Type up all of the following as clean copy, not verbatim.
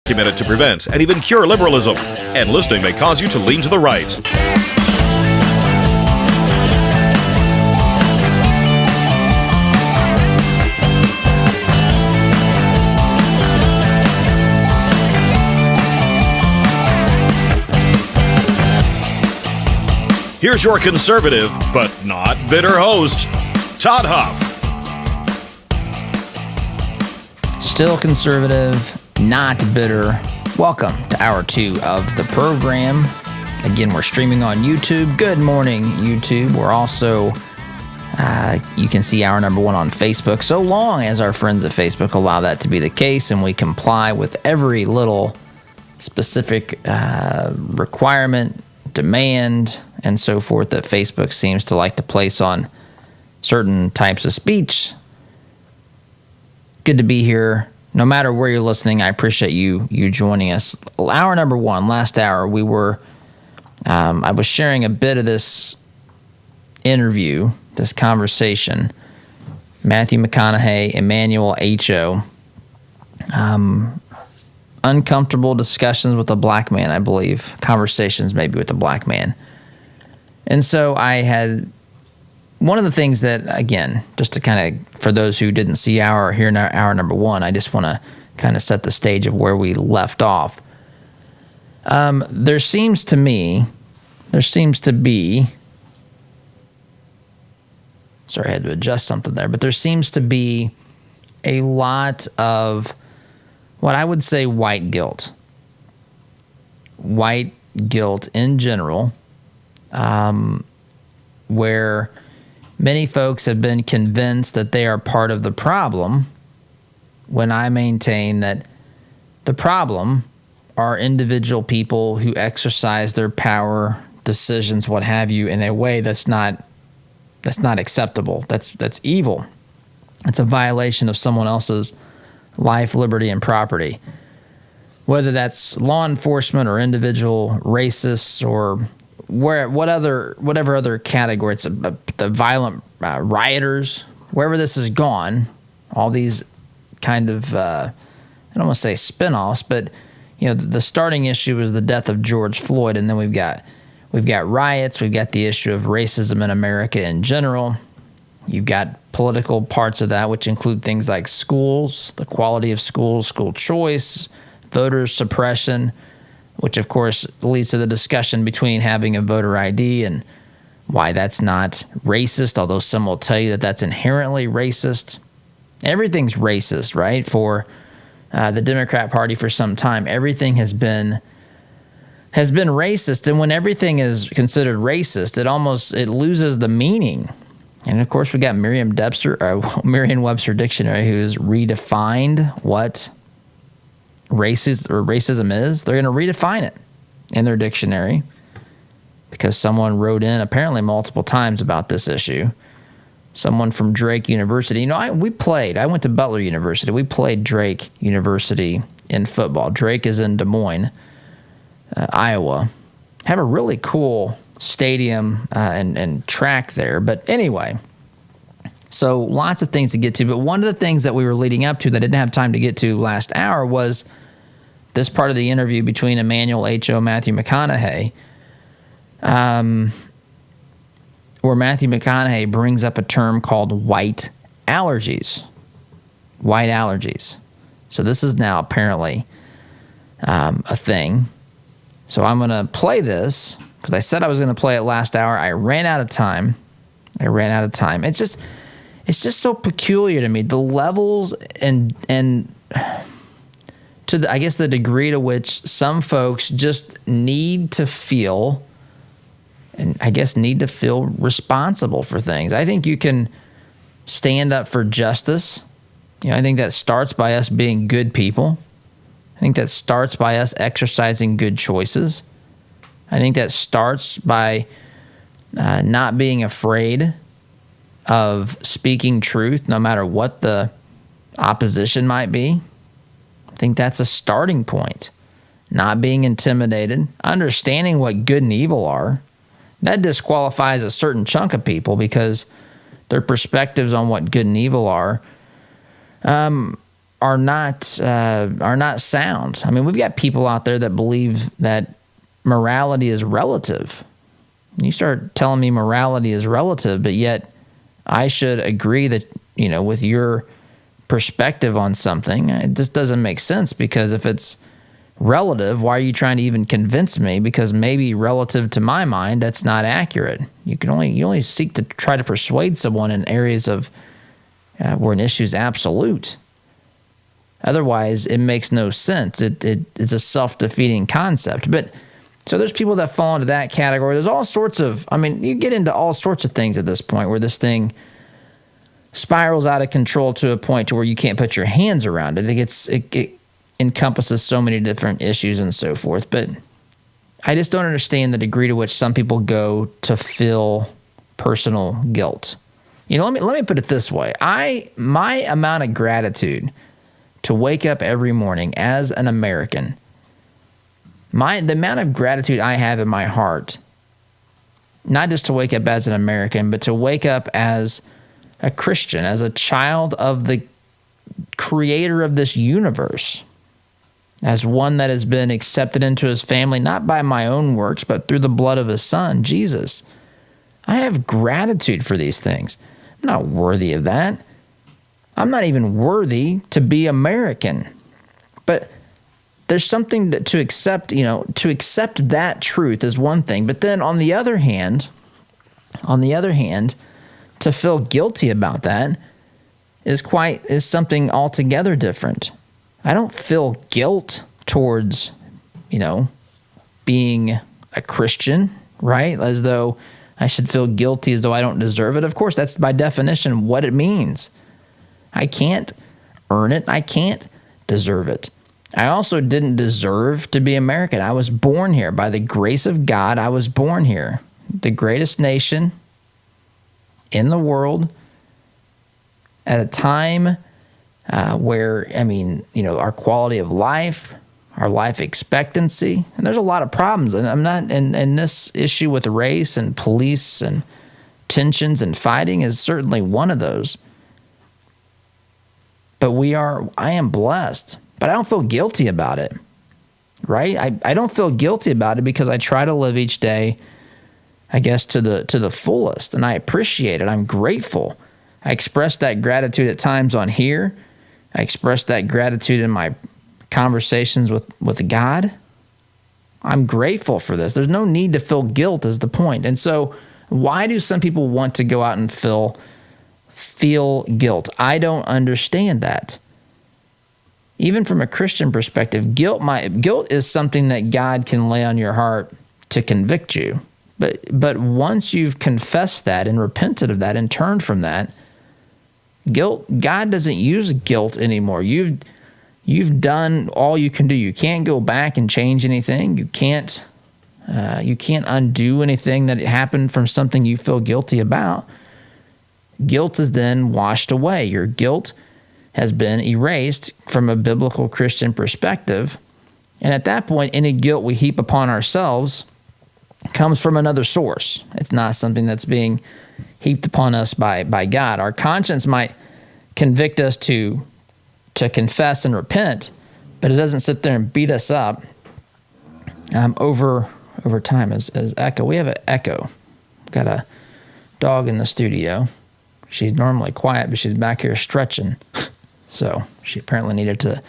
Committed to prevent and even cure liberalism, and listening may cause you to lean to the right. Here's your conservative, but not bitter host, Todd Huff. Still conservative, not bitter. Welcome to Hour 2 of the program. Again, we're streaming on YouTube. Good morning, YouTube. We're also, you can see Hour number 1 on Facebook, so long as our friends at Facebook allow that to be the case and we comply with every little specific requirement, demand, and so forth that Facebook seems to like to place on certain types of speech. Good to be here. No matter where you're listening, I appreciate you joining us. Hour number 1, last hour, we were, I was sharing a bit of this interview, this conversation. Matthew McConaughey, Emmanuel H.O. Uncomfortable discussions with a black man, I believe. Conversations maybe with a black man. And so I had one of the things that, again, just to kind of, for those who didn't see hour number 1, I just want to kind of set the stage of where we left off. There seems to be, sorry, I had to adjust something there, but there seems to be a lot of what I would say white guilt. White guilt in general, where many folks have been convinced that they are part of the problem, when I maintain that the problem are individual people who exercise their power, decisions, what have you, in a way that's not acceptable. That's evil. It's a violation of someone else's life, liberty, and property. Whether that's law enforcement or individual racists or whatever other category, it's the violent rioters, wherever this has gone, all these kind of, I don't want to say spinoffs, but the starting issue is the death of George Floyd, and then we've got riots, we've got the issue of racism in America in general. You've got political parts of that, which include things like schools, the quality of schools, school choice, voter suppression, which of course leads to the discussion between having a voter ID and why that's not racist, although some will tell you that that's inherently racist. Everything's racist, right? For the Democrat Party for some time, everything has been racist, and when everything is considered racist, it loses the meaning. And of course, we got Merriam-Webster Dictionary, who's redefined what racism is. They're going to redefine it in their dictionary because someone wrote in apparently multiple times about this issue. Someone from Drake University. I went to Butler University. We played Drake University in football. Drake is in Des Moines, Iowa. Have a really cool stadium and track there. But anyway, so lots of things to get to. But one of the things that we were leading up to that I didn't have time to get to last hour was this part of the interview between Emmanuel H.O. Matthew McConaughey, where Matthew McConaughey brings up a term called white allergies. White allergies. So this is now apparently a thing. So I'm going to play this because I said I was going to play it last hour. I ran out of time. It's just so peculiar to me. The levels and to the degree to which some folks just need to feel responsible for things. I think you can stand up for justice. I think that starts by us being good people. I think that starts by us exercising good choices. I think that starts by not being afraid of speaking truth, no matter what the opposition might be. I think that's a starting point. Not being intimidated, understanding what good and evil are. That disqualifies a certain chunk of people because their perspectives on what good and evil are are not sound. I mean, we've got people out there that believe that morality is relative. You start telling me morality is relative, but yet I should agree that, with your perspective on something. It just doesn't make sense, because if it's relative, why are you trying to even convince me? Because maybe relative to my mind, that's not accurate. You only seek to try to persuade someone in areas of where an issue is absolute. Otherwise, it makes no sense. It's a self-defeating concept. But so there's people that fall into that category. There's all sorts of, you get into all sorts of things at this point where this thing spirals out of control to a point to where you can't put your hands around it. It encompasses so many different issues and so forth. But I just don't understand the degree to which some people go to feel personal guilt. Let me put it this way. My amount of gratitude to wake up every morning as an American, the amount of gratitude I have in my heart, not just to wake up as an American, but to wake up as a Christian, as a child of the creator of this universe, as one that has been accepted into his family, not by my own works, but through the blood of his son, Jesus. I have gratitude for these things. I'm not worthy of that. I'm not even worthy to be American. But there's something to accept, to accept that truth is one thing. But then on the other hand, to feel guilty about that is something altogether different. I don't feel guilt towards, being a Christian, right? As though I should feel guilty, as though I don't deserve it. Of course, that's by definition what it means. I can't earn it. I can't deserve it. I also didn't deserve to be American. I was born here. By the grace of God, I was born here. The greatest nation in the world at a time where, our quality of life, our life expectancy, and there's a lot of problems. And I'm not, and this issue with race and police and tensions and fighting is certainly one of those. But I am blessed, but I don't feel guilty about it, right? I don't feel guilty about it because I try to live each day, I guess, to the fullest, and I appreciate it. I'm grateful. I express that gratitude at times on here. I express that gratitude in my conversations with God. I'm grateful for this. There's no need to feel guilt is the point. And so why do some people want to go out and feel guilt? I don't understand that. Even from a Christian perspective, guilt is something that God can lay on your heart to convict you. But once you've confessed that and repented of that and turned from that, God doesn't use guilt anymore. You've done all you can do. You can't go back and change anything. You can't undo anything that happened from something you feel guilty about. Guilt is then washed away. Your guilt has been erased from a biblical Christian perspective. And at that point, any guilt we heap upon ourselves comes from another source. It's not something that's being heaped upon us by God. Our conscience might convict us to confess and repent, but it doesn't sit there and beat us up over time. As echo, we have an echo. Got a dog in the studio. She's normally quiet, but she's back here stretching. So she apparently needed to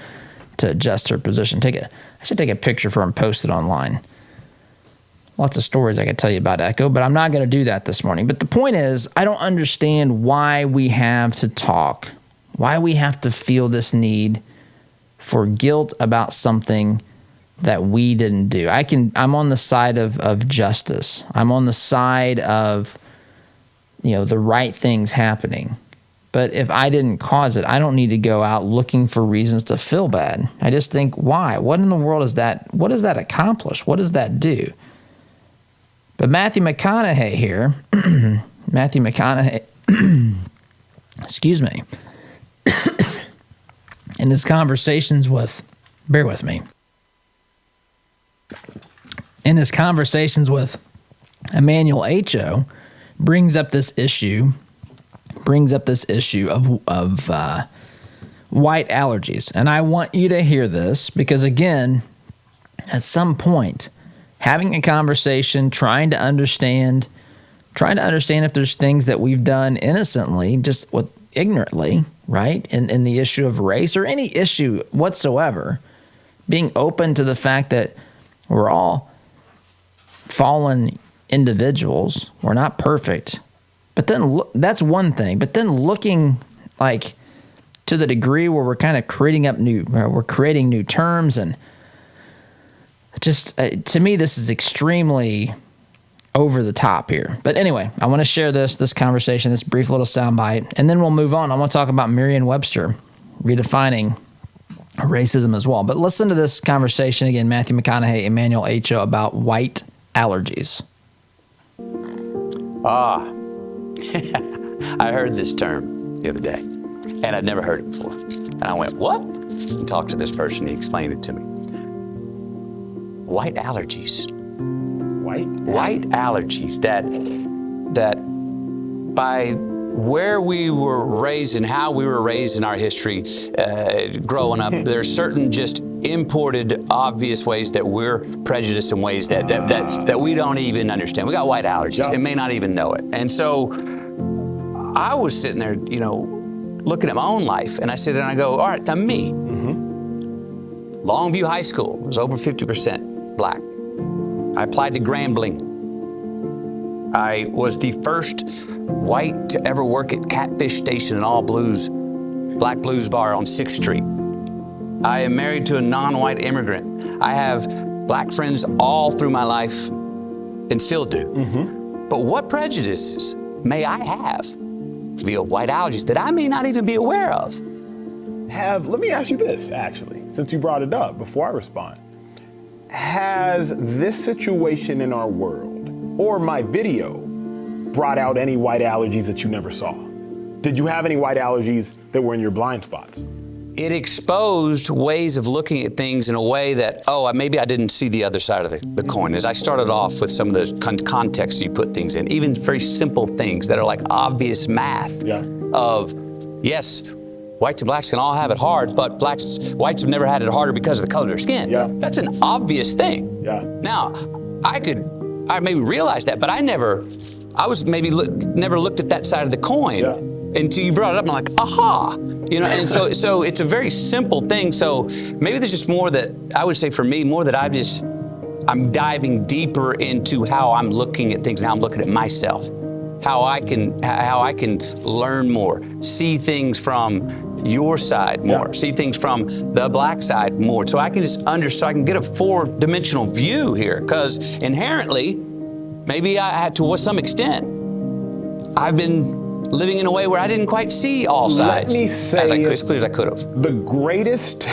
adjust her position. I should take a picture for her and post it online. Lots of stories I could tell you about Echo, but I'm not going to do that this morning. But the point is, I don't understand why we have to talk, why we have to feel this need for guilt about something that we didn't do. I'm on the side of justice. I'm on the side of, the right things happening. But if I didn't cause it, I don't need to go out looking for reasons to feel bad. I just think, why? What in the world is that? What does that accomplish? What does that do? But Matthew McConaughey here, excuse me, in his conversations with, bear with me, in his conversations with Emmanuel H.O., brings up this issue of white allergies. And I want you to hear this because, again, at some point, having a conversation, trying to understand if there's things that we've done innocently, just ignorantly, right, in the issue of race or any issue whatsoever, being open to the fact that we're all fallen individuals. We're not perfect. But then that's one thing. But then looking like to the degree where we're kind of creating new terms, and just to me, this is extremely over the top here. But anyway, I want to share this conversation, this brief little soundbite, and then we'll move on. I want to talk about Merriam-Webster redefining racism as well. But listen to this conversation again, Matthew McConaughey, Emmanuel Acho, about white allergies. I heard this term the other day, and I'd never heard it before. And I went, what? And talked to this person, he explained it to me. White allergies. White allergies that by where we were raised and how we were raised in our history growing up, there's certain just imported obvious ways that we're prejudiced in ways that we don't even understand. We got white allergies and may not even know it. And so I was sitting there, looking at my own life, and I sit there and I go, all right, now me. Longview High School was over 50% black. I applied to Grambling. I was the first white to ever work at Catfish Station, an black blues bar on 6th Street. I am married to a non-white immigrant. I have black friends all through my life and still do. But what prejudices may I have via white allergies that I may not even be aware of? Let me ask you this, actually, since you brought it up, before I respond. Has this situation in our world, or my video, brought out any white allergies that you never saw? Did you have any white allergies that were in your blind spots? It exposed ways of looking at things in a way that, maybe I didn't see the other side of the coin. As I started off with some of the context you put things in, even very simple things that are like obvious math of, yes, whites and blacks can all have it hard, but whites have never had it harder because of the color of their skin. That's an obvious thing. Now, I maybe realized that, but never looked at that side of the coin until you brought it up, and I'm like, aha. And so it's a very simple thing. So maybe there's just more that I would say for me, more that I'm diving deeper into how I'm looking at things, and how I'm looking at myself, how I can learn more, see things from your side more, see things from the black side more, so I can just so I can get a 4-dimensional view here. Because inherently, maybe I had to some extent, I've been living in a way where I didn't quite see all sides as clear as I could have. The greatest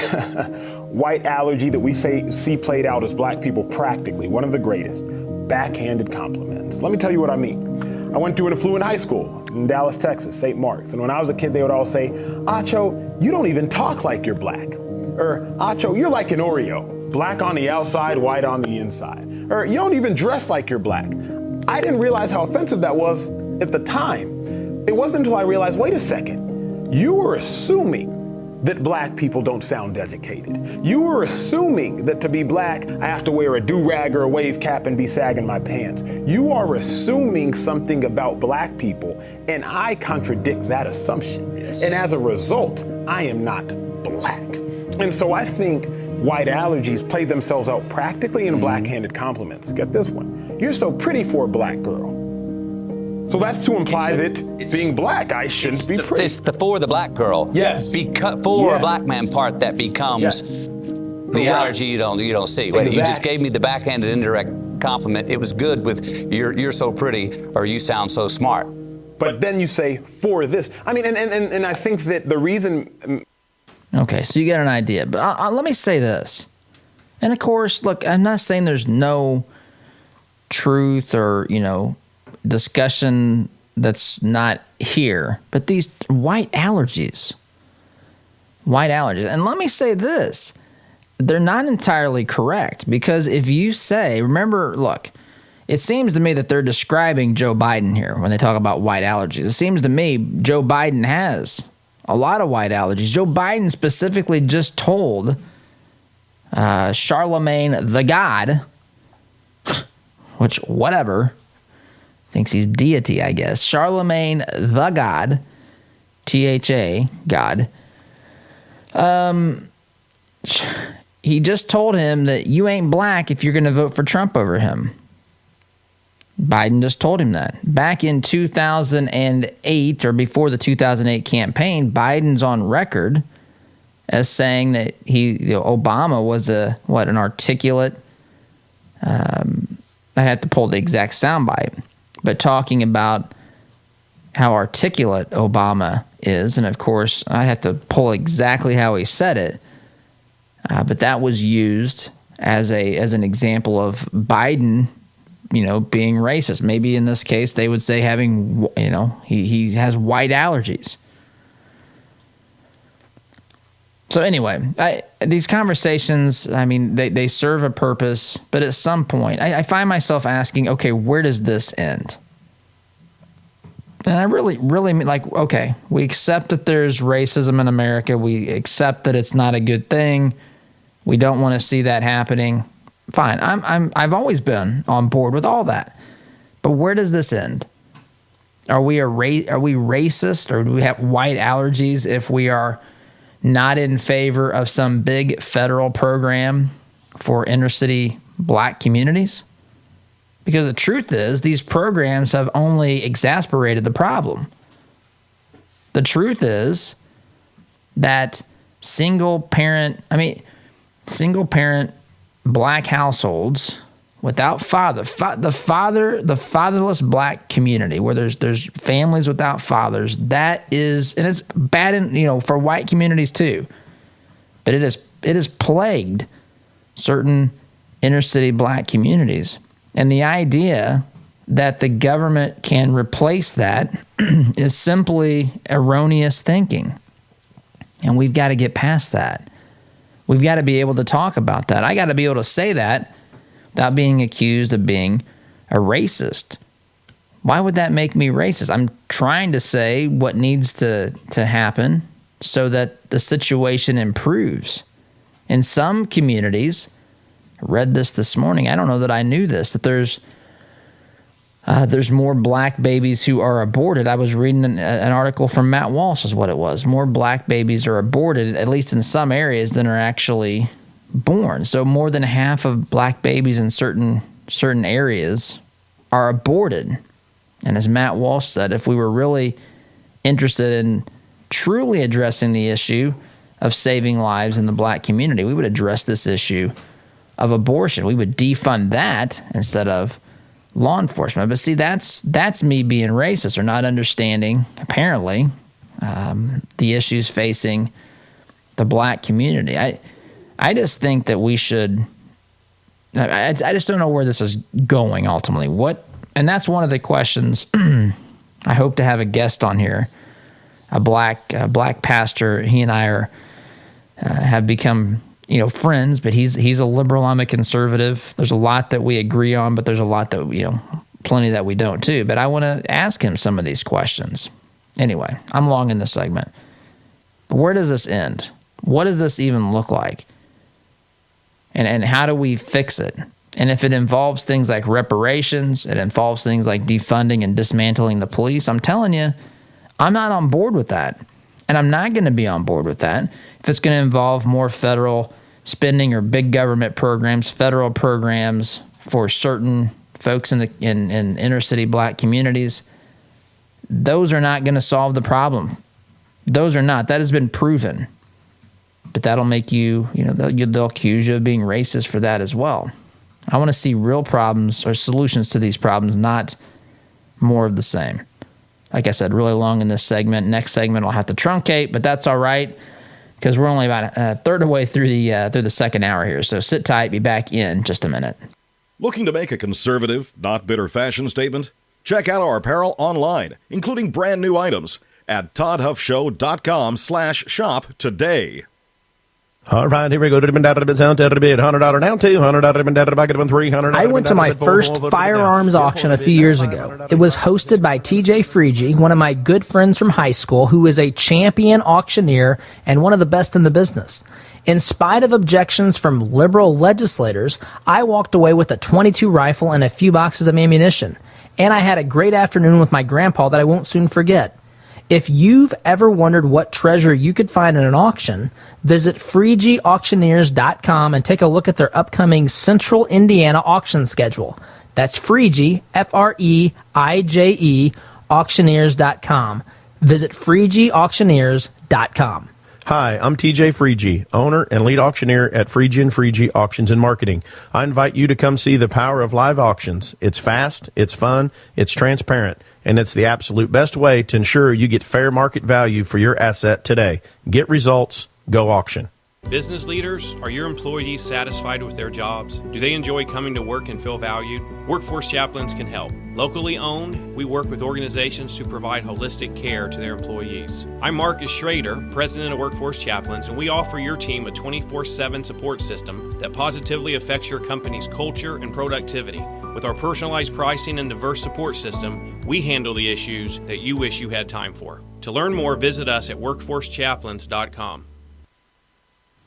white allergy that we see played out as black people, practically, one of the greatest, backhanded compliments. Let me tell you what I mean. I went to an affluent high school in Dallas, Texas, St. Mark's. And when I was a kid, they would all say, Acho, you don't even talk like you're black. Or, Acho, you're like an Oreo, black on the outside, white on the inside. Or, you don't even dress like you're black. I didn't realize how offensive that was at the time. It wasn't until I realized, wait a second, you were assuming that black people don't sound educated. You were assuming that to be black, I have to wear a do-rag or a wave cap and be sagging my pants. You are assuming something about black people, and I contradict that assumption. And as a result, I am not black. And so I think white allergies play themselves out practically in backhanded compliments. Get this one. You're so pretty for a black girl. So that's to imply that being black, I shouldn't be pretty. It's for the black girl. For a black man part that becomes the allergy you don't see. Wait, you just gave me the backhanded indirect compliment. It was good with you're so pretty or you sound so smart. But then you say for this. I mean, and I think that the reason. Okay, so you get an idea. But let me say this. And of course, look, I'm not saying there's no truth or, discussion that's not here, but these white allergies. And let me say this, they're not entirely correct, because if you say, remember, look, it seems to me that they're describing Joe Biden here when they talk about white allergies. It seems to me Joe Biden has A lot of white allergies. Joe Biden specifically just told Charlemagne the God, which, whatever, thinks he's deity, I guess. Charlemagne the God, T-H-A, God. He just told him that you ain't black if you're going to vote for Trump over him. Biden just told him that. Back in 2008, or before the 2008 campaign, Biden's on record as saying that Obama was an articulate, I'd have to pull the exact soundbite, but talking about how articulate Obama is, and of course, I'd have to pull exactly how he said it, but that was used as an example of Biden, being racist. Maybe in this case, they would say having, he has white allergies. So anyway, these conversations, they serve a purpose, but at some point, I find myself asking, okay, where does this end? And I really mean, okay, we accept that there's racism in America. We accept that it's not a good thing. We don't want to see that happening. Fine, I've always been on board with all that. But where does this end? Are we racist, or do we have white allergies if we are not in favor of some big federal program for inner city black communities? Because the truth is, these programs have only exacerbated the problem. The truth is that single parent black households without the fatherless black community, where there's families without fathers, that is, and it's bad for white communities too, but it has plagued certain inner city black communities. And the idea that the government can replace that is simply erroneous thinking. And we've got to get past that. We've got to be able to talk about that. I got to be able to say that without being accused of being a racist. Why would that make me racist? I'm trying to say what needs to happen so that the situation improves. In some communities, I read this morning, I don't know that I knew this, that there's more black babies who are aborted. I was reading an article from Matt Walsh is what it was. More black babies are aborted, at least in some areas, than are actually born. So more than half of black babies in certain areas are aborted. And as Matt Walsh said, if we were really interested in truly addressing the issue of saving lives in the black community, we would address this issue of abortion. We would defund that instead of law enforcement. But see, that's me being racist or not understanding, apparently, the issues facing the black community. I just think that we should. I just don't know where this is going ultimately. And that's one of the questions. I hope to have a guest on here, a black pastor. He and I have become friends, but he's a liberal, I'm a conservative. There's a lot that we agree on, but there's a lot that plenty that we don't too. But I want to ask him some of these questions. Anyway, I'm long in this segment. But where does this end? What does this even look like? And how do we fix it? And if it involves things like reparations, it involves things like defunding and dismantling the police, I'm telling you, I'm not on board with that. And I'm not going to be on board with that if it's going to involve more federal spending or big government programs, federal programs for certain folks in inner city black communities. Those are not going to solve the problem. Those are not. That has been proven. But that'll make you, they'll accuse you of being racist for that as well. I want to see real problems or solutions to these problems, not more of the same. Like I said, really long in this segment. Next segment I'll have to truncate, but that's all right because we're only about a third of the way through the second hour here. So sit tight, be back in just a minute. Looking to make a conservative, not bitter fashion statement? Check out our apparel online, including brand new items at toddhuffshow.com/shop today. All right, here we go. $100 down, $200 $300. I went to my first firearms auction a few years ago. It was hosted by TJ Freegee, one of my good friends from high school, who is a champion auctioneer and one of the best in the business. In spite of objections from liberal legislators, I walked away with a .22 rifle and a few boxes of ammunition. And I had a great afternoon with my grandpa that I won't soon forget. If you've ever wondered what treasure you could find in an auction, visit FreegeeAuctioneers.com and take a look at their upcoming Central Indiana auction schedule. That's Freegee, Freije, auctioneers.com. Visit FreegeeAuctioneers.com. Hi, I'm TJ Freegee, owner and lead auctioneer at Freegee & Freegee Auctions and Marketing. I invite you to come see the power of live auctions. It's fast, it's fun, it's transparent, and it's the absolute best way to ensure you get fair market value for your asset today. Get results, go auction. Business leaders, are your employees satisfied with their jobs? Do they enjoy coming to work and feel valued? Workforce Chaplains can help. Locally owned, we work with organizations to provide holistic care to their employees. I'm Marcus Schrader, president of Workforce Chaplains, and we offer your team a 24/7 support system that positively affects your company's culture and productivity. With our personalized pricing and diverse support system, we handle the issues that you wish you had time for. To learn more, visit us at workforcechaplains.com.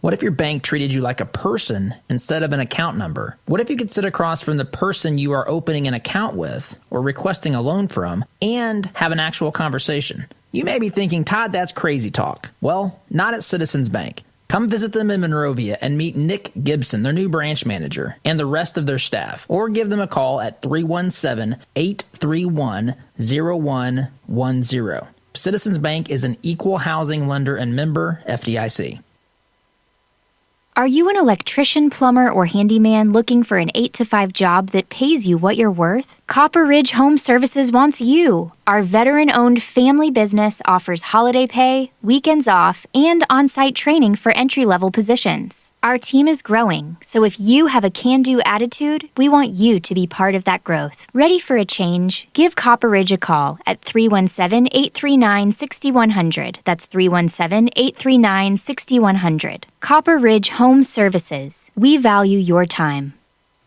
What if your bank treated you like a person instead of an account number? What if you could sit across from the person you are opening an account with or requesting a loan from and have an actual conversation? You may be thinking, Todd, that's crazy talk. Well, not at Citizens Bank. Come visit them in Monrovia and meet Nick Gibson, their new branch manager, and the rest of their staff. Or give them a call at 317-831-0110. Citizens Bank is an equal housing lender and member FDIC. Are you an electrician, plumber, or handyman looking for an 8-to-5 job that pays you what you're worth? Copper Ridge Home Services wants you. Our veteran-owned family business offers holiday pay, weekends off, and on-site training for entry-level positions. Our team is growing, so if you have a can-do attitude, we want you to be part of that growth. Ready for a change? Give Copper Ridge a call at 317-839-6100. That's 317-839-6100. Copper Ridge Home Services. We value your time.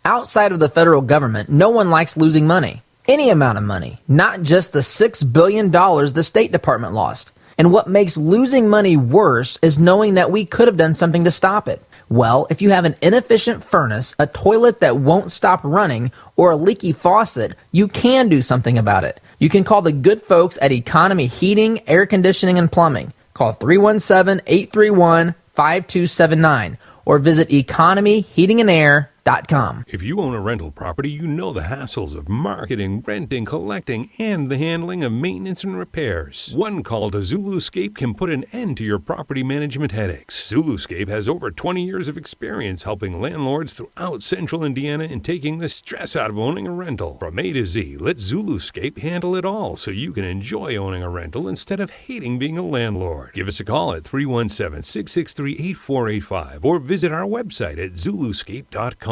Outside of the federal government, no one likes losing money. Any amount of money, not just the $6 billion the State Department lost. And what makes losing money worse is knowing that we could have done something to stop it. Well, if you have an inefficient furnace, a toilet that won't stop running, or a leaky faucet, you can do something about it. You can call the good folks at Economy Heating, Air Conditioning, and Plumbing. Call 317-831-5279 or visit economyheatingandair.com. If you own a rental property, you know the hassles of marketing, renting, collecting, and the handling of maintenance and repairs. One call to Zuluscape can put an end to your property management headaches. Zuluscape has over 20 years of experience helping landlords throughout central Indiana in taking the stress out of owning a rental. From A to Z, let Zuluscape handle it all so you can enjoy owning a rental instead of hating being a landlord. Give us a call at 317-663-8485 or visit our website at zuluscape.com.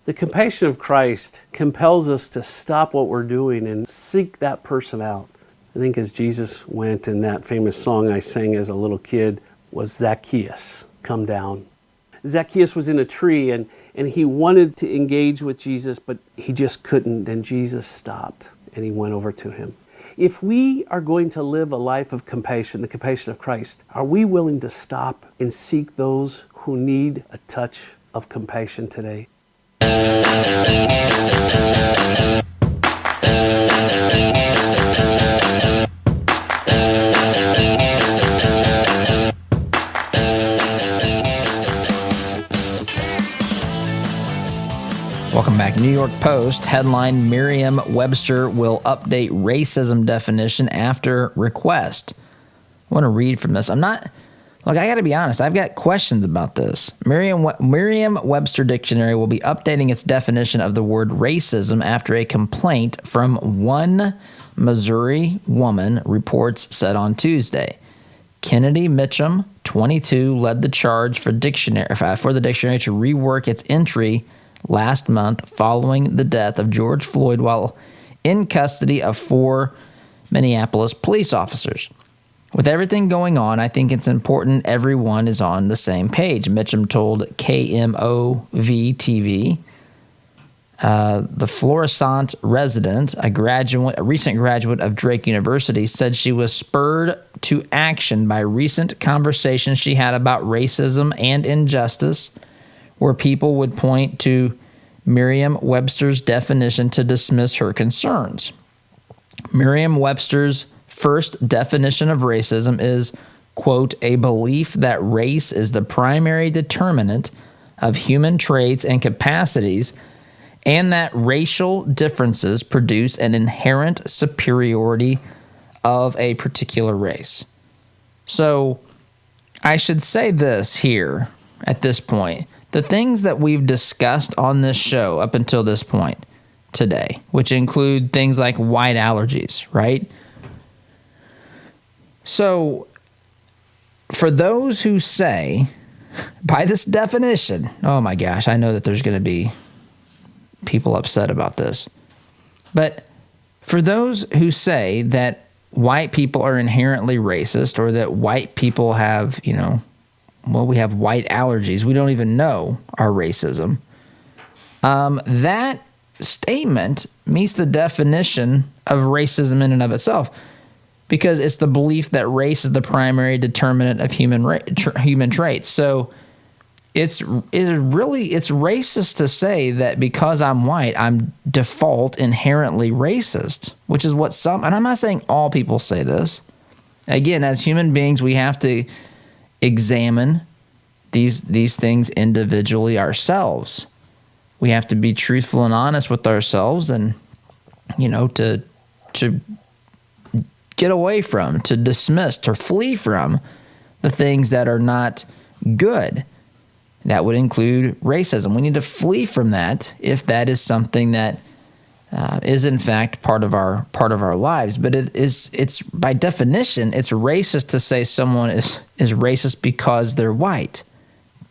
The compassion of Christ compels us to stop what we're doing and seek that person out. I think as Jesus went, in that famous song I sang as a little kid was Zacchaeus, come down. Zacchaeus was in a tree and he wanted to engage with Jesus, but he just couldn't, and Jesus stopped and he went over to him. If we are going to live a life of compassion, the compassion of Christ, are we willing to stop and seek those who need a touch of compassion today? Welcome back. New York Post headline: Merriam-Webster will update racism definition after request. I want to read from this. Look, I got to be honest. I've got questions about this. Merriam-Webster Dictionary will be updating its definition of the word racism after a complaint from one Missouri woman, reports said on Tuesday. Kennedy Mitchum, 22, led the charge for the dictionary to rework its entry last month following the death of George Floyd while in custody of 4 Minneapolis police officers. With everything going on, I think it's important everyone is on the same page. Mitchum told KMOV-TV. The Florissant resident, a recent graduate of Drake University, said she was spurred to action by recent conversations she had about racism and injustice, where people would point to Merriam-Webster's definition to dismiss her concerns. Merriam-Webster's first definition of racism is, quote, a belief that race is the primary determinant of human traits and capacities, and that racial differences produce an inherent superiority of a particular race. So I should say this here at this point. The things that we've discussed on this show up until this point today, which include things like white allergies, right? So for those who say, by this definition, oh my gosh, I know that there's going to be people upset about this. But for those who say that white people are inherently racist, or that white people have, we have white allergies, we don't even know our racism, that statement meets the definition of racism in and of itself, because it's the belief that race is the primary determinant of human traits. So it's racist to say that because I'm white, I'm default inherently racist, which is what some, and I'm not saying all people say this. Again, as human beings, we have to examine these things individually ourselves. We have to be truthful and honest with ourselves, and to get away from, to dismiss, to flee from the things that are not good. That would include racism. We need to flee from that if that is something that is in fact part of our lives. But it's by definition, it's racist to say someone is racist because they're white.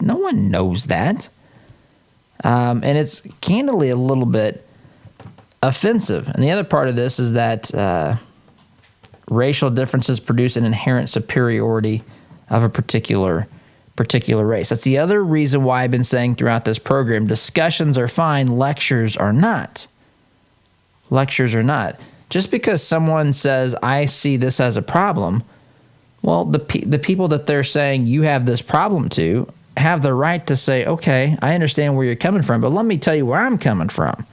No one knows that. And it's candidly a little bit offensive. And the other part of this is that racial differences produce an inherent superiority of a particular race. That's the other reason why I've been saying throughout this program, discussions are fine, lectures are not. Lectures are not. Just because someone says, I see this as a problem, well, the people that they're saying you have this problem to have the right to say, okay, I understand where you're coming from, but let me tell you where I'm coming from.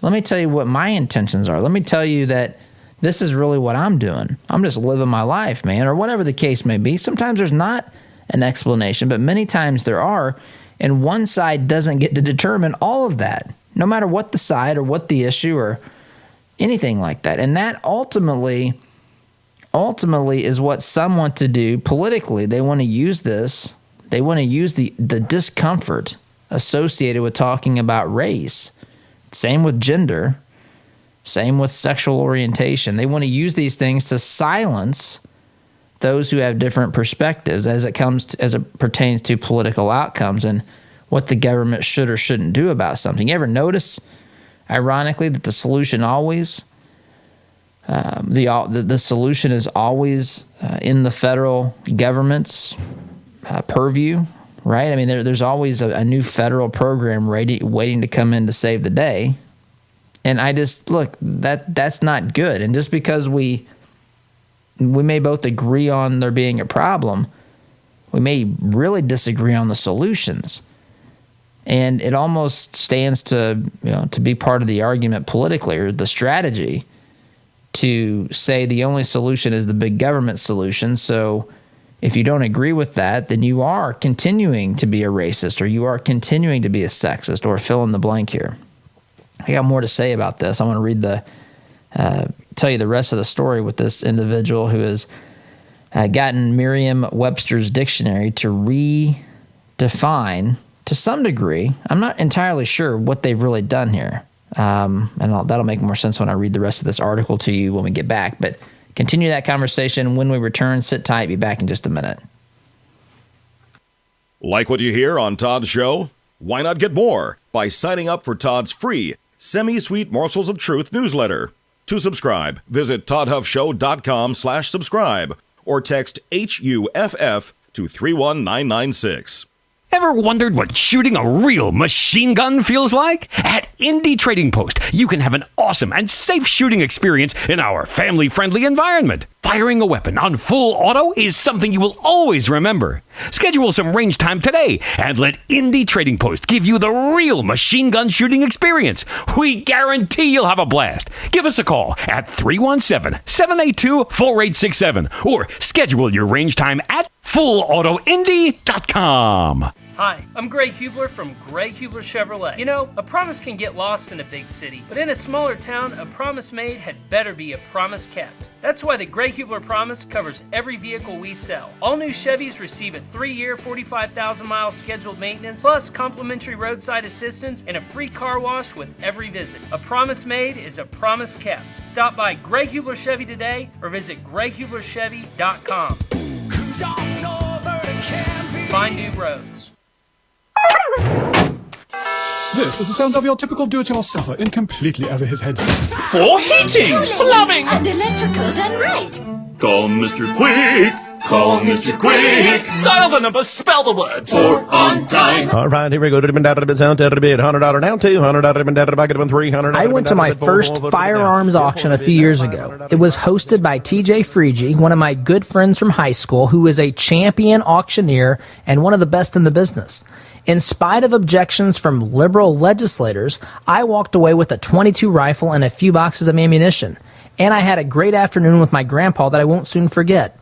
Let me tell you what my intentions are. Let me tell you that this is really what I'm doing. I'm just living my life, man, or whatever the case may be. Sometimes there's not an explanation, but many times there are, and one side doesn't get to determine all of that, no matter what the side or what the issue or anything like that. And that ultimately is what some want to do politically. They want to use this. They want to use the discomfort associated with talking about race. Same with gender. Same with sexual orientation. They want to use these things to silence those who have different perspectives as it pertains to political outcomes and what the government should or shouldn't do about something. You ever notice, ironically, that the solution always the solution is always in the federal government's purview, right? I mean, there's always a new federal program waiting to come in to save the day. And I just, look, that's not good. And just because we may both agree on there being a problem, we may really disagree on the solutions. And it almost stands to be part of the argument politically, or the strategy, to say the only solution is the big government solution. So if you don't agree with that, then you are continuing to be a racist, or you are continuing to be a sexist, or fill in the blank here. I got more to say about this. I want to tell you the rest of the story with this individual who has gotten Merriam-Webster's dictionary to redefine, to some degree. I'm not entirely sure what they've really done here. And that'll make more sense when I read the rest of this article to you when we get back. But continue that conversation when we return. Sit tight. Be back in just a minute. Like what you hear on Todd's show? Why not get more by signing up for Todd's free Semi-Sweet Morsels of Truth newsletter. To subscribe, visit toddhuffshow.com/subscribe or text HUFF to 31996. Ever wondered what shooting a real machine gun feels like? At Indie Trading Post, you can have an awesome and safe shooting experience in our family-friendly environment. Firing a weapon on full auto is something you will always remember. Schedule some range time today and let Indie Trading Post give you the real machine gun shooting experience. We guarantee you'll have a blast. Give us a call at 317-782-4867 or schedule your range time at fullautoindy.com. Hi, I'm Greg Hubler from Greg Hubler Chevrolet. You know, a promise can get lost in a big city, but in a smaller town, a promise made had better be a promise kept. That's why the Greg Hubler Promise covers every vehicle we sell. All new Chevys receive a 3-year, 45,000-mile scheduled maintenance, plus complimentary roadside assistance and a free car wash with every visit. A promise made is a promise kept. Stop by Greg Hubler Chevy today or visit GregHublerChevy.com. Find new roads. This is the sound of your typical do-it-yourselfer in completely over his head. For heating, plumbing, and electrical done right. Call Mr. Quick. Call Mr. Quick. Dial the number, spell the words. For on time. All right, here we go. $100 down, $200 $300. I went to my first firearms auction a few years ago. It was hosted by TJ Freegee, one of my good friends from high school, who is a champion auctioneer and one of the best in the business. In spite of objections from liberal legislators, I walked away with a .22 rifle and a few boxes of ammunition. And I had a great afternoon with my grandpa that I won't soon forget.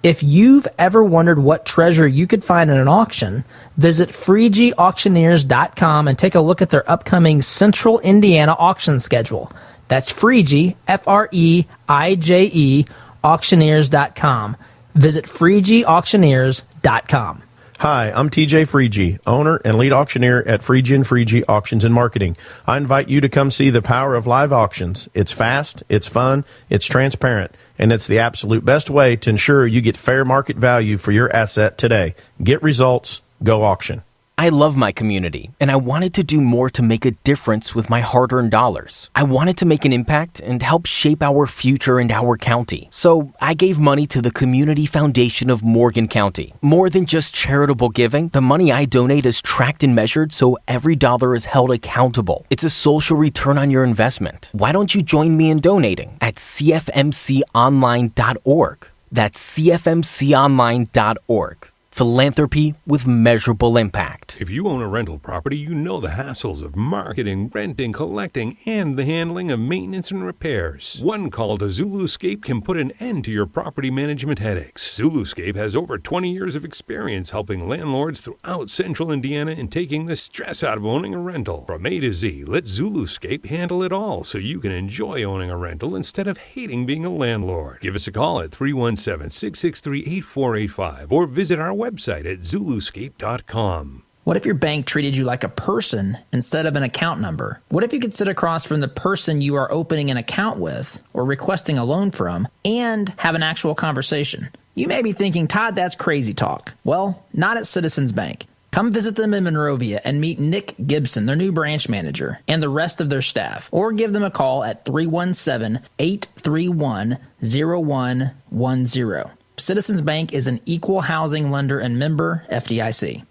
If you've ever wondered what treasure you could find in an auction, visit FreegeeAuctioneers.com and take a look at their upcoming Central Indiana auction schedule. That's Freegee, F-R-E-I-J-E, auctioneers.com. Visit FreegeeAuctioneers.com. Hi, I'm TJ Freegee, owner and lead auctioneer at Freegee & Freegee Auctions and Marketing. I invite you to come see the power of live auctions. It's fast, it's fun, it's transparent, and it's the absolute best way to ensure you get fair market value for your asset today. Get results, go auction. I love my community, and I wanted to do more to make a difference with my hard-earned dollars. I wanted to make an impact and help shape our future and our county. So I gave money to the Community Foundation of Morgan County. More than just charitable giving, the money I donate is tracked and measured so every dollar is held accountable. It's a social return on your investment. Why don't you join me in donating at cfmconline.org? That's cfmconline.org. Philanthropy with measurable impact. If you own a rental property, you know the hassles of marketing, renting, collecting, and the handling of maintenance and repairs. One call to Zuluscape can put an end to your property management headaches. Zuluscape has over 20 years of experience helping landlords throughout central Indiana and taking the stress out of owning a rental. From A to Z, let Zuluscape handle it all so you can enjoy owning a rental instead of hating being a landlord. Give us a call at 317-663-8485 or visit our website at Zuluscape.com. What if your bank treated you like a person instead of an account number? What if you could sit across from the person you are opening an account with or requesting a loan from and have an actual conversation? You may be thinking, Todd, that's crazy talk. Well, not at Citizens Bank. Come visit them in Monrovia and meet Nick Gibson, their new branch manager, and the rest of their staff. Or give them a call at 317-831-0110. Citizens Bank is an equal housing lender and member FDIC.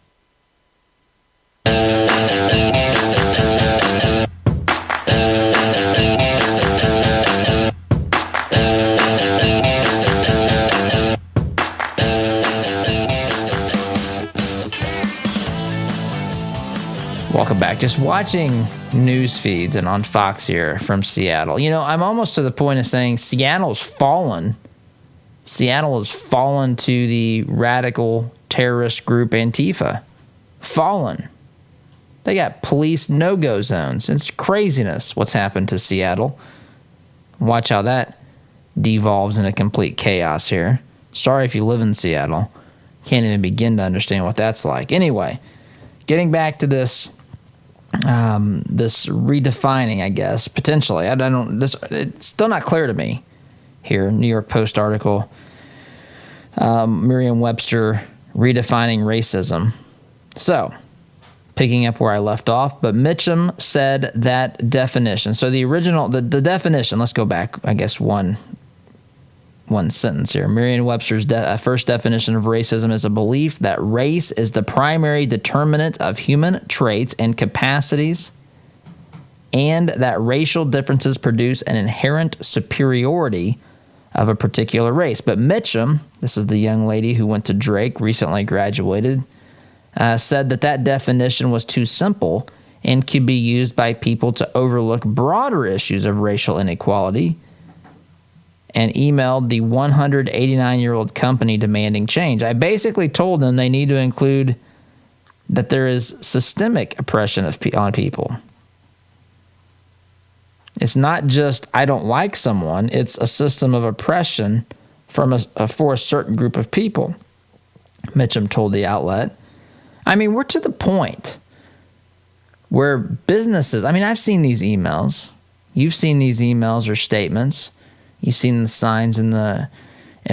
Welcome back. Just watching news feeds and on Fox here from Seattle. You know, I'm almost to the point of saying Seattle's fallen. Seattle has fallen to the radical terrorist group Antifa. Fallen. They got police no-go zones. It's craziness what's happened to Seattle. Watch how that devolves into complete chaos here. Sorry if you live in Seattle. Can't even begin to understand what that's like. Anyway, getting back to this this redefining, I guess, potentially. It's still not clear to me. Here, New York Post article, Merriam-Webster redefining racism. So, picking up where I left off, but Mitchum said that definition. So the original, the definition, let's go back, I guess, one one sentence here. Merriam-Webster's first definition of racism is a belief that race is the primary determinant of human traits and capacities, and that racial differences produce an inherent superiority of a particular race. But Mitchum, this is the young lady who went to Drake, recently graduated, said that definition was too simple and could be used by people to overlook broader issues of racial inequality, and emailed the 189-year-old company demanding change. I basically told them they need to include that there is systemic oppression on people. It's not just I don't like someone, it's a system of oppression for a certain group of people, Mitchum told the outlet. I mean, we're to the point where businesses, I mean, I've seen these emails. You've seen these emails or statements. You've seen the signs in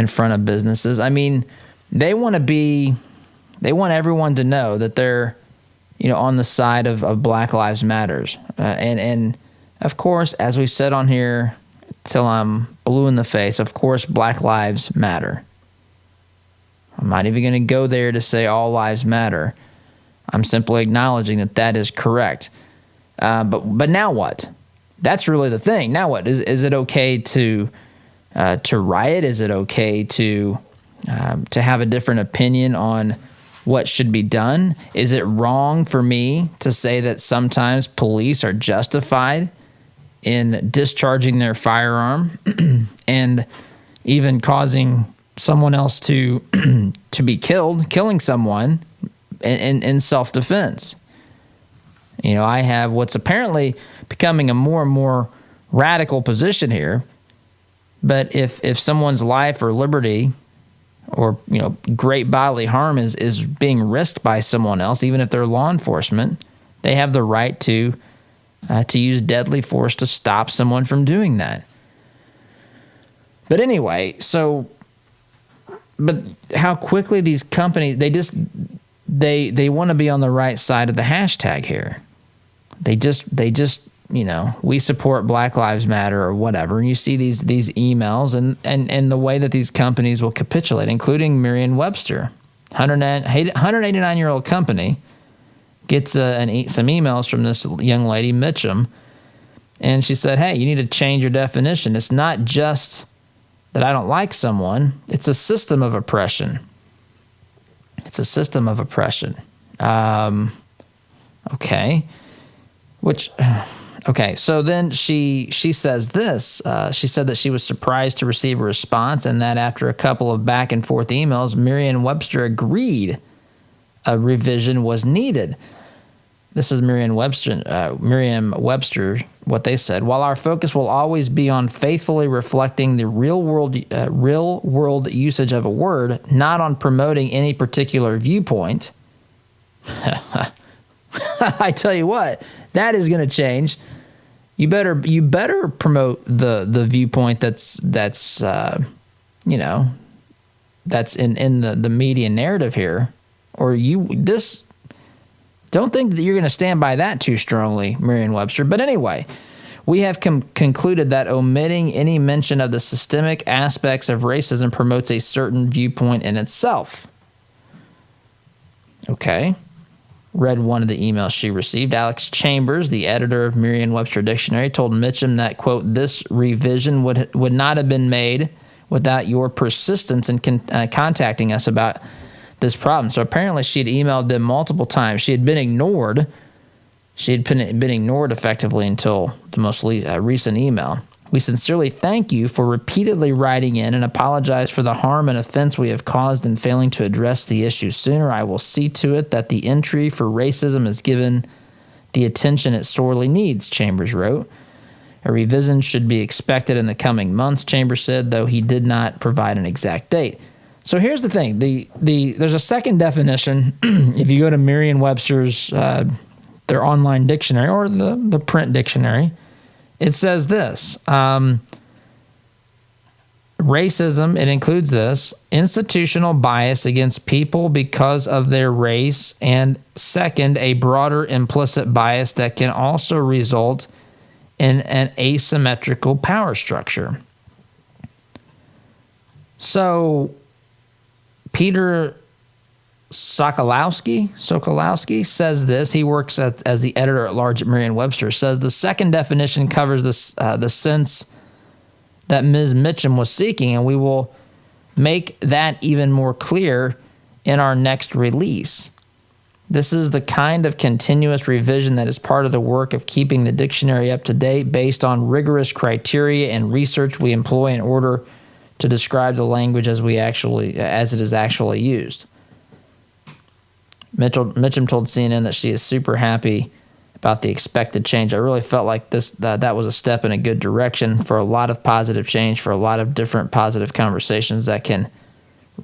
front of businesses. I mean, they want everyone to know that they're, on the side of Black Lives Matters. And of course, as we've said on here till I'm blue in the face, of course, Black Lives Matter. I'm not even going to go there to say all lives matter. I'm simply acknowledging that is correct. But now what? That's really the thing. Now what? Is it okay to riot? Is it okay to have a different opinion on what should be done? Is it wrong for me to say that sometimes police are justified in discharging their firearm and even causing someone else to be killed, killing someone in self-defense? I have what's apparently becoming a more and more radical position here. But if someone's life or liberty or great bodily harm is being risked by someone else, even if they're law enforcement, they have the right to use deadly force to stop someone from doing that. But anyway, but how quickly these companies, they want to be on the right side of the hashtag here. They just we support Black Lives Matter or whatever, and you see these emails and the way that these companies will capitulate, including Merriam-Webster, 189-year-old company, gets some emails from this young lady, Mitchum, and she said, hey, you need to change your definition. It's not just that I don't like someone. It's a system of oppression. It's a system of oppression. Okay. So then she says this. She said that she was surprised to receive a response and that after a couple of back and forth emails, Merriam-Webster agreed a revision was needed. This is Merriam-Webster, what they said. While our focus will always be on faithfully reflecting the real world usage of a word, not on promoting any particular viewpoint, I tell you what, that is going to change. You better promote the viewpoint that's in the media narrative here, or don't think that you're going to stand by that too strongly, Merriam-Webster. But anyway, we have concluded that omitting any mention of the systemic aspects of racism promotes a certain viewpoint in itself. Okay. Read one of the emails she received. Alex Chambers, the editor of Merriam-Webster Dictionary, told Mitchum that, quote, this revision would not have been made without your persistence in contacting us about this problem. So apparently she had emailed them multiple times. She had been ignored. She had been ignored effectively until the most recent email. We sincerely thank you for repeatedly writing in and apologize for the harm and offense we have caused in failing to address the issue sooner. I will see to it that the entry for racism is given the attention it sorely needs, Chambers wrote. A revision should be expected in the coming months, Chambers said, though he did not provide an exact date. So here's the thing. There's a second definition. If you go to Merriam-Webster's, their online dictionary or the print dictionary, it says this. Racism, it includes this, institutional bias against people because of their race, and second, a broader implicit bias that can also result in an asymmetrical power structure. So Peter Sokolowski says this. He works as the editor-at-large at Merriam-Webster. Says the second definition covers the sense that Ms. Mitchum was seeking, and we will make that even more clear in our next release. This is the kind of continuous revision that is part of the work of keeping the dictionary up to date based on rigorous criteria and research we employ in order to describe the language as it is actually used. Mitchum told CNN that she is super happy about the expected change. I really felt like that was a step in a good direction for a lot of positive change, for a lot of different positive conversations that can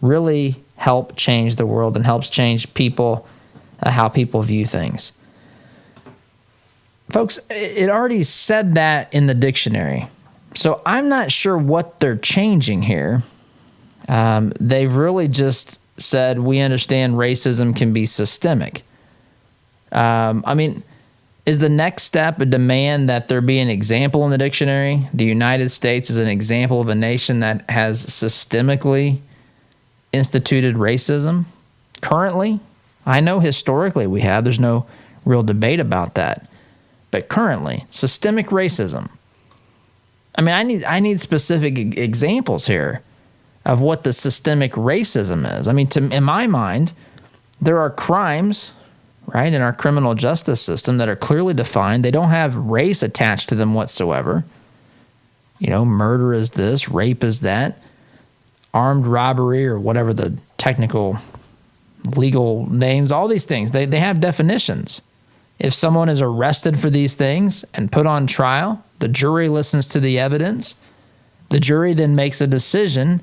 really help change the world and helps change people, how people view things. Folks, it already said that in the dictionary. So I'm not sure what they're changing here. They've really just said we understand racism can be systemic. Is the next step a demand that there be an example in the dictionary? The United States is an example of a nation that has systemically instituted racism currently. I know historically we have. There's no real debate about that. But currently, systemic racism. I need specific examples here of what the systemic racism is. In my mind, there are crimes, right, in our criminal justice system that are clearly defined. They don't have race attached to them whatsoever. Murder is this, rape is that, armed robbery or whatever the technical legal names, all these things, they have definitions. If someone is arrested for these things and put on trial, the jury listens to the evidence. The jury then makes a decision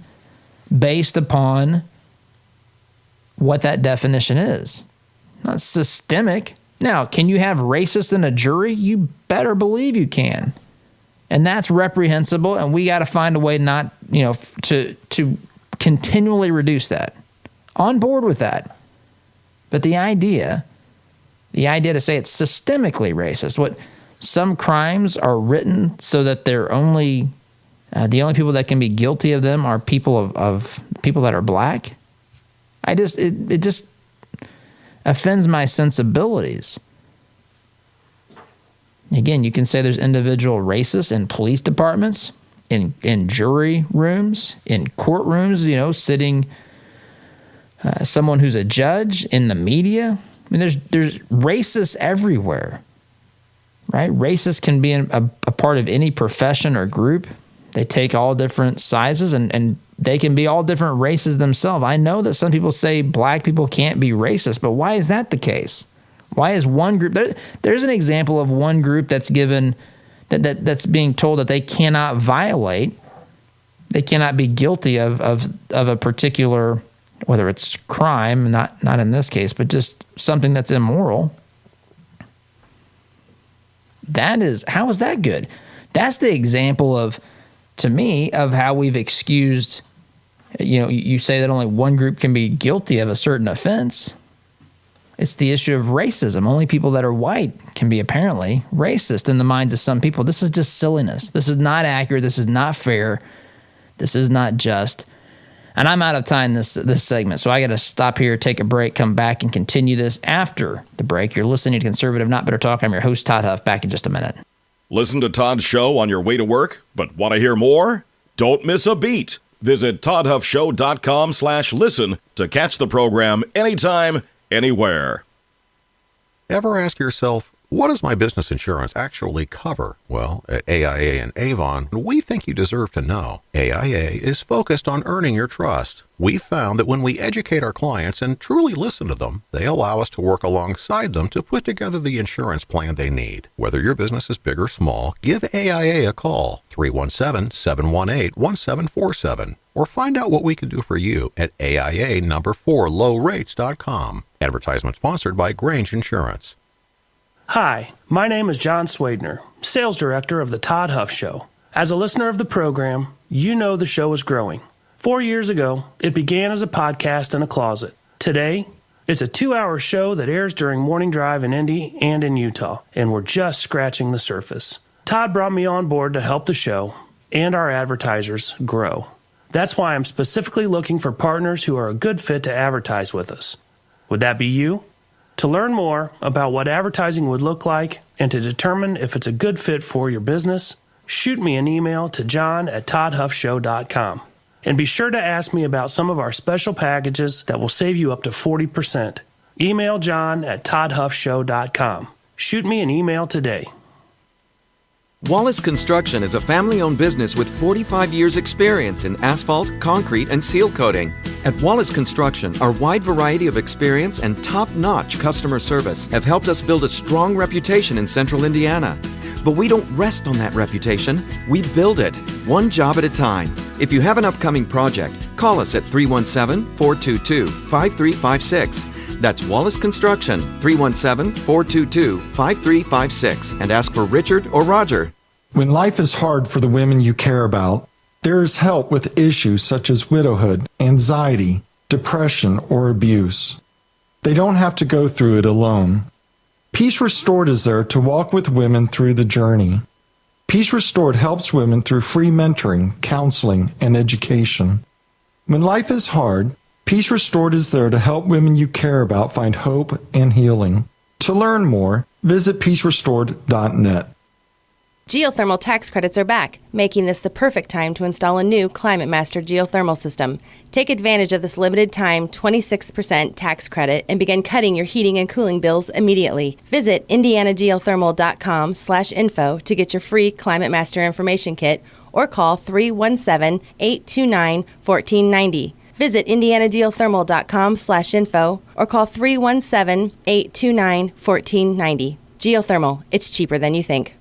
based upon what that definition is. Not systemic. Now, can you have racists in a jury? You better believe you can. And that's reprehensible, and we got to find a way to continually reduce that. On board with that. But the idea to say it's systemically racist, what some crimes are written so that they're only the only people that can be guilty of them are people of people that are black. It just offends my sensibilities. Again, you can say there's individual racists in police departments, in jury rooms, in courtrooms, sitting someone who's a judge, in the media. There's racists everywhere, right? Racists can be a part of any profession or group. They take all different sizes, and they can be all different races themselves. I know that some people say black people can't be racist, but why is that the case? Why is one group there's an example of one group that's given that's being told that they cannot violate, they cannot be guilty of a particular, whether it's crime, not in this case, but just something that's immoral. How is that good? That's the example to me, of how we've excused, you say that only one group can be guilty of a certain offense. It's the issue of racism. Only people that are white can be apparently racist in the minds of some people. This is just silliness. This is not accurate. This is not fair. This is not just. And I'm out of time this segment, so I got to stop here, take a break, come back, and continue this after the break. You're listening to Conservative Not Better Talk. I'm your host, Todd Huff. Back in just a minute. Listen to Todd's show on your way to work, but want to hear more? Don't miss a beat. Visit toddhuffshow.com/listen to catch the program anytime, anywhere. Ever ask yourself, what does my business insurance actually cover? Well, at AIA and Avon, we think you deserve to know. AIA is focused on earning your trust. We've found that when we educate our clients and truly listen to them, they allow us to work alongside them to put together the insurance plan they need. Whether your business is big or small, give AIA a call, 317-718-1747, or find out what we can do for you at AIA4lowrates.com. Advertisement sponsored by Grange Insurance. Hi, my name is John Swadner, Sales Director of The Todd Huff Show. As a listener of the program, you know the show is growing. 4 years ago, it began as a podcast in a closet. Today, it's a 2-hour show that airs during morning drive in Indy and in Utah, and we're just scratching the surface. Todd brought me on board to help the show and our advertisers grow. That's why I'm specifically looking for partners who are a good fit to advertise with us. Would that be you? To learn more about what advertising would look like and to determine if it's a good fit for your business, shoot me an email to john@toddhuffshow.com. And be sure to ask me about some of our special packages that will save you up to 40%. Email john@toddhuffshow.com. Shoot me an email today. Wallace Construction is a family-owned business with 45 years' experience in asphalt, concrete, and seal coating. At Wallace Construction, our wide variety of experience and top-notch customer service have helped us build a strong reputation in Central Indiana. But we don't rest on that reputation. We build it, one job at a time. If you have an upcoming project, call us at 317-422-5356. That's Wallace Construction, 317-422-5356, and ask for Richard or Roger. When life is hard for the women you care about, there is help with issues such as widowhood, anxiety, depression, or abuse. They don't have to go through it alone. Peace Restored is there to walk with women through the journey. Peace Restored helps women through free mentoring, counseling, and education. When life is hard, Peace Restored is there to help women you care about find hope and healing. To learn more, visit peacerestored.net. Geothermal tax credits are back, making this the perfect time to install a new Climate Master geothermal system. Take advantage of this limited time 26% tax credit and begin cutting your heating and cooling bills immediately. Visit indianageothermal.com/info to get your free Climate Master information kit or call 317-829-1490. Visit indianageothermal.com/info or call 317-829-1490. Geothermal, it's cheaper than you think.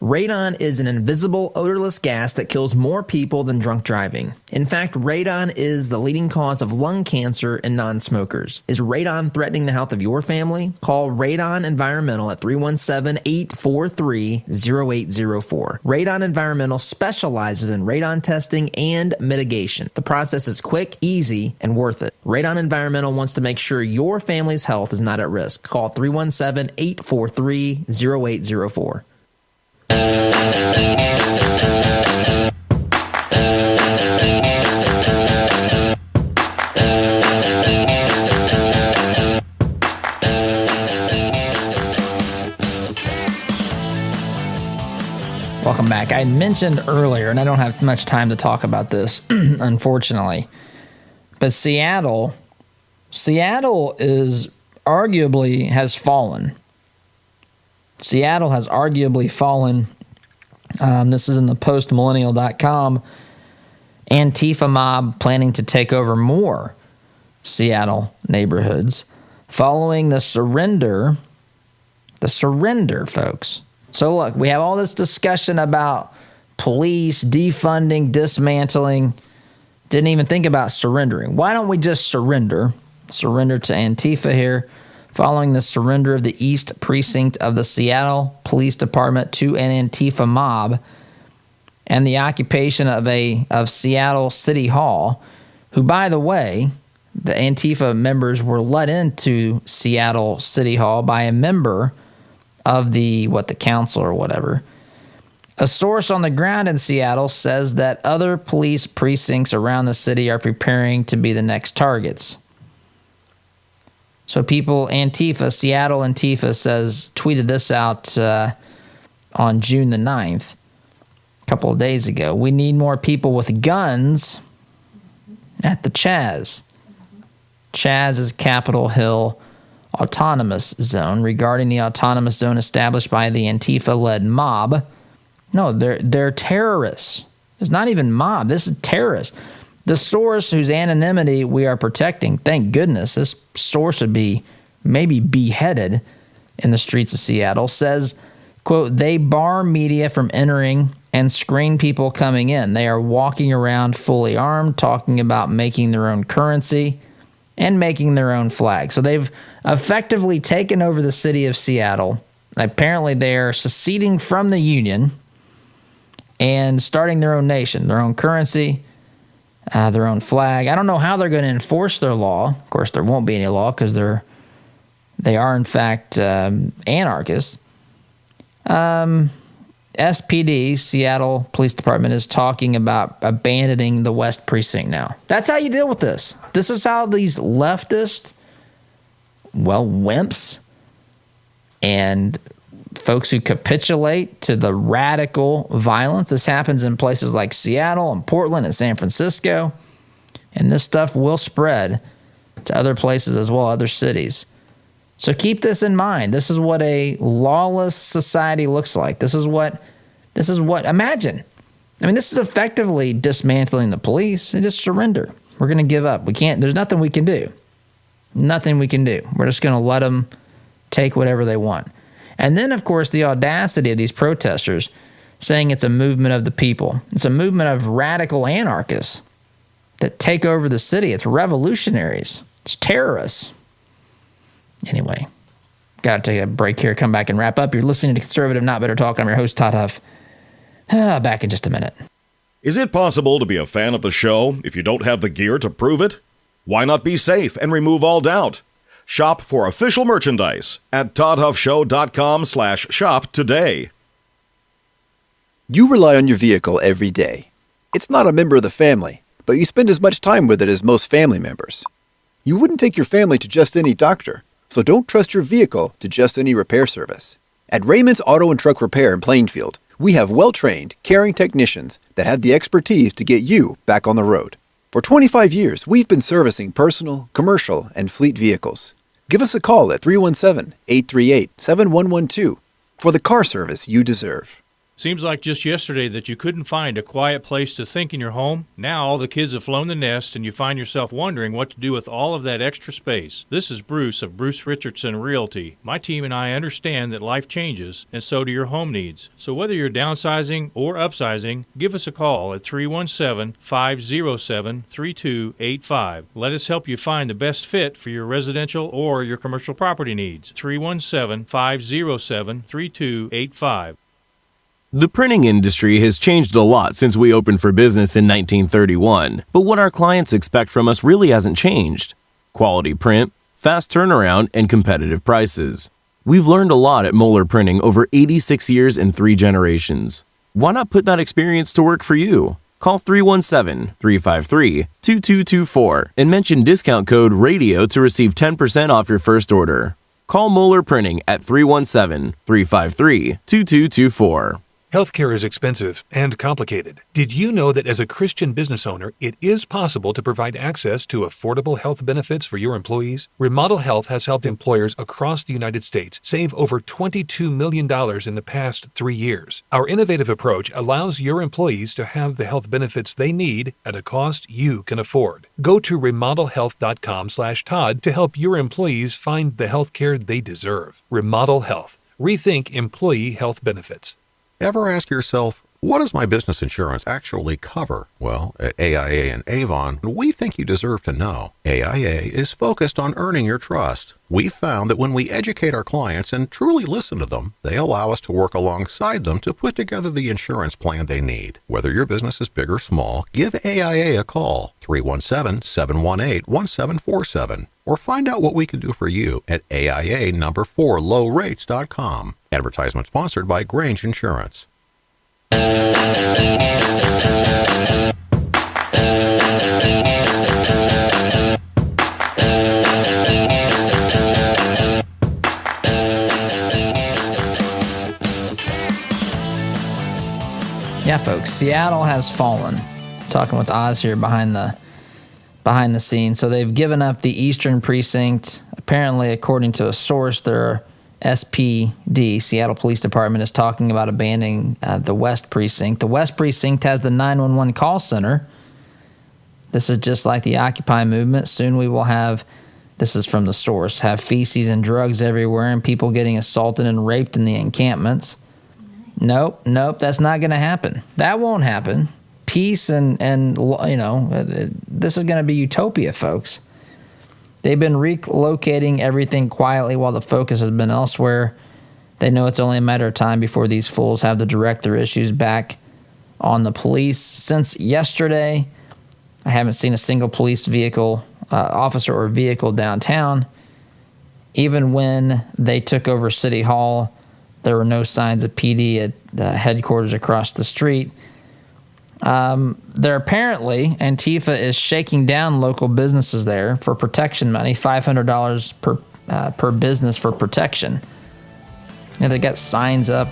Radon is an invisible, odorless gas that kills more people than drunk driving. In fact, radon is the leading cause of lung cancer in non-smokers. Is radon threatening the health of your family? Call Radon Environmental at 317-843-0804. Radon Environmental specializes in radon testing and mitigation. The process is quick, easy, and worth it. Radon Environmental wants to make sure your family's health is not at risk. Call 317-843-0804. Welcome back. I mentioned earlier, and I don't have much time to talk about this, unfortunately, but Seattle is arguably has fallen. Seattle has arguably fallen. This is in the postmillennial.com. Antifa mob planning to take over more Seattle neighborhoods following the surrender, folks. So look, we have all this discussion about police defunding, dismantling. Didn't even think about surrendering. Why don't we just surrender to Antifa here? Following the surrender of the East Precinct of the Seattle Police Department to an Antifa mob and the occupation of Seattle City Hall, who, by the way, the Antifa members were let into Seattle City Hall by a member of the council or whatever. A source on the ground in Seattle says that other police precincts around the city are preparing to be the next targets. So people, Seattle Antifa tweeted this out on June the 9th, a couple of days ago. We need more people with guns at the Chaz. Chaz is Capitol Hill Autonomous Zone, regarding the autonomous zone established by the Antifa-led mob. No, they're terrorists. It's not even mob. This is terrorists. The source whose anonymity we are protecting, thank goodness, this source would be maybe beheaded in the streets of Seattle, says, quote, they bar media from entering and screen people coming in. They are walking around fully armed, talking about making their own currency and making their own flag. So they've effectively taken over the city of Seattle. Apparently they are seceding from the Union and starting their own nation, their own currency, their own flag. I don't know how they're going to enforce their law. Of course, there won't be any law because they are in fact anarchists. SPD, Seattle Police Department, is talking about abandoning the West Precinct now. That's how you deal with this. This is how these leftist, wimps and folks who capitulate to the radical violence. This happens in places like Seattle and Portland and San Francisco. And this stuff will spread to other places as well, other cities. So keep this in mind. This is what a lawless society looks like. This is what, imagine. I mean, this is effectively dismantling the police and just surrender. We're going to give up. There's nothing we can do. Nothing we can do. We're just going to let them take whatever they want. And then, of course, the audacity of these protesters saying it's a movement of the people. It's a movement of radical anarchists that take over the city. It's revolutionaries. It's terrorists. Anyway, got to take a break here, come back and wrap up. You're listening to Conservative Not Better Talk. I'm your host, Todd Huff. Back in just a minute. Is it possible to be a fan of the show if you don't have the gear to prove it? Why not be safe and remove all doubt? Shop for official merchandise at toddhuffshow.com/shop today. You rely on your vehicle every day. It's not a member of the family, but you spend as much time with it as most family members. You wouldn't take your family to just any doctor, so don't trust your vehicle to just any repair service. At Raymond's Auto and Truck Repair in Plainfield, we have well-trained, caring technicians that have the expertise to get you back on the road. For 25 years, we've been servicing personal, commercial, and fleet vehicles. Give us a call at 317-838-7112 for the car service you deserve. Seems like just yesterday that you couldn't find a quiet place to think in your home. Now all the kids have flown the nest and you find yourself wondering what to do with all of that extra space. This is Bruce of Bruce Richardson Realty. My team and I understand that life changes, and so do your home needs. So whether you're downsizing or upsizing, give us a call at 317-507-3285. Let us help you find the best fit for your residential or your commercial property needs. 317-507-3285. The printing industry has changed a lot since we opened for business in 1931, but what our clients expect from us really hasn't changed. Quality print, fast turnaround, and competitive prices. We've learned a lot at Moeller Printing over 86 years and 3 generations. Why not put that experience to work for you? Call 317-353-2224 and mention discount code RADIO to receive 10% off your first order. Call Moeller Printing at 317-353-2224. Healthcare is expensive and complicated. Did you know that as a Christian business owner, it is possible to provide access to affordable health benefits for your employees? Remodel Health has helped employers across the United States save over $22 million in the past 3 years. Our innovative approach allows your employees to have the health benefits they need at a cost you can afford. Go to remodelhealth.com/Todd to help your employees find the healthcare they deserve. Remodel Health. Rethink employee health benefits. Ever ask yourself, what does my business insurance actually cover? Well, at AIA and Avon, we think you deserve to know. AIA is focused on earning your trust. We've found that when we educate our clients and truly listen to them, they allow us to work alongside them to put together the insurance plan they need. Whether your business is big or small, give AIA a call, 317-718-1747, or find out what we can do for you at AIA4lowrates.com. Advertisement sponsored by Grange Insurance. Yeah, folks, Seattle has fallen. Talking with Oz here behind the scenes. So they've given up the Eastern Precinct. Apparently, according to a source, their SPD, Seattle Police Department, is talking about abandoning the West Precinct. The West Precinct has the 911 call center. This is just like the Occupy movement. Soon we will have, this is from the source, have feces and drugs everywhere and people getting assaulted and raped in the encampments. Nope, that's not going to happen. That won't happen. Peace and this is going to be utopia, folks. They've been relocating everything quietly while the focus has been elsewhere. They know it's only a matter of time before these fools have to direct their issues back on the police. Since yesterday, I haven't seen a single police vehicle, officer or vehicle downtown. Even when they took over City Hall, There were no signs of PD at the headquarters across the street. There apparently, Antifa is shaking down local businesses there for protection money, $500 per business for protection. And they got signs up.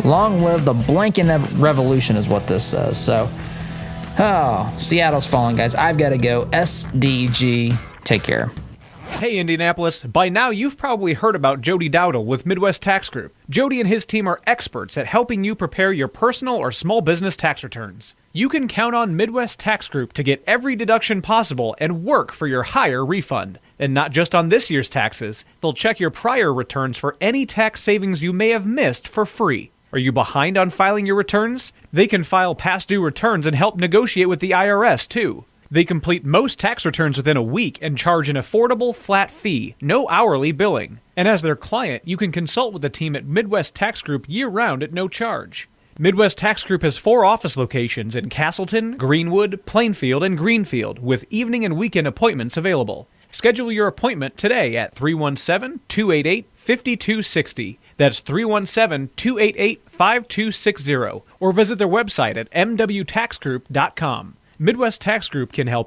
Long live the blanking revolution is what this says. So, Seattle's falling, guys. I've got to go. SDG. Take care. Hey Indianapolis, by now you've probably heard about Jody Dowdle with Midwest Tax Group. Jody and his team are experts at helping you prepare your personal or small business tax returns. You can count on Midwest Tax Group to get every deduction possible and work for your higher refund. And not just on this year's taxes, they'll check your prior returns for any tax savings you may have missed for free. Are you behind on filing your returns? They can file past due returns and help negotiate with the IRS too. They complete most tax returns within a week and charge an affordable flat fee, no hourly billing. And as their client, you can consult with the team at Midwest Tax Group year-round at no charge. Midwest Tax Group has 4 office locations in Castleton, Greenwood, Plainfield, and Greenfield, with evening and weekend appointments available. Schedule your appointment today at 317-288-5260. That's 317-288-5260. Or visit their website at mwtaxgroup.com. Midwest Tax Group can help